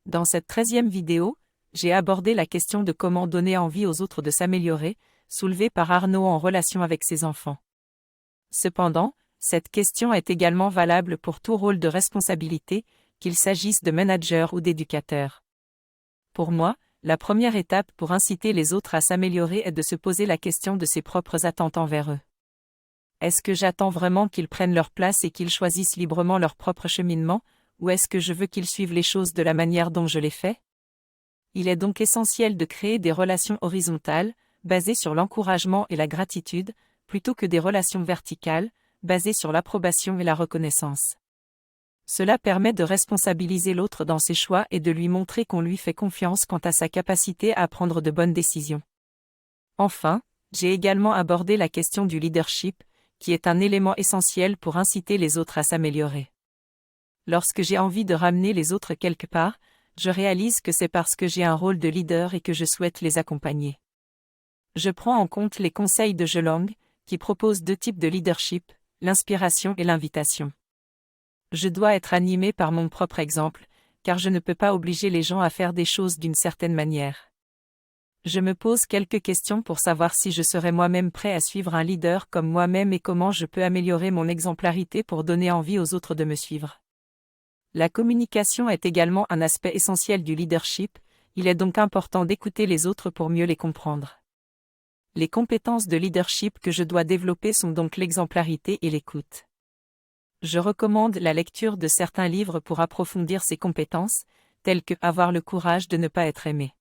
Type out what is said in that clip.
Dans cette 13e vidéo, j'ai abordé la question de comment donner envie aux autres de s'améliorer, soulevée par Arnaud en relation avec ses enfants. Cependant, cette question est également valable pour tout rôle de responsabilité, qu'il s'agisse de manager ou d'éducateur. Pour moi, la première étape pour inciter les autres à s'améliorer est de se poser la question de ses propres attentes envers eux. Est-ce que j'attends vraiment qu'ils prennent leur place et qu'ils choisissent librement leur propre cheminement, ou est-ce que je veux qu'ils suivent les choses de la manière dont je les fais? Il est donc essentiel de créer des relations horizontales, basées sur l'encouragement et la gratitude, plutôt que des relations verticales, basées sur l'approbation et la reconnaissance. Cela permet de responsabiliser l'autre dans ses choix et de lui montrer qu'on lui fait confiance quant à sa capacité à prendre de bonnes décisions. Enfin, j'ai également abordé la question du leadership, qui est un élément essentiel pour inciter les autres à s'améliorer. Lorsque j'ai envie de ramener les autres quelque part, je réalise que c'est parce que j'ai un rôle de leader et que je souhaite les accompagner. Je prends en compte les conseils de Jelang, qui proposent 2 types de leadership, l'inspiration et l'invitation. Je dois être animé par mon propre exemple, car je ne peux pas obliger les gens à faire des choses d'une certaine manière. Je me pose quelques questions pour savoir si je serais moi-même prêt à suivre un leader comme moi-même et comment je peux améliorer mon exemplarité pour donner envie aux autres de me suivre. La communication est également un aspect essentiel du leadership, il est donc important d'écouter les autres pour mieux les comprendre. Les compétences de leadership que je dois développer sont donc l'exemplarité et l'écoute. Je recommande la lecture de certains livres pour approfondir ces compétences, tels que Avoir le courage de ne pas être aimé.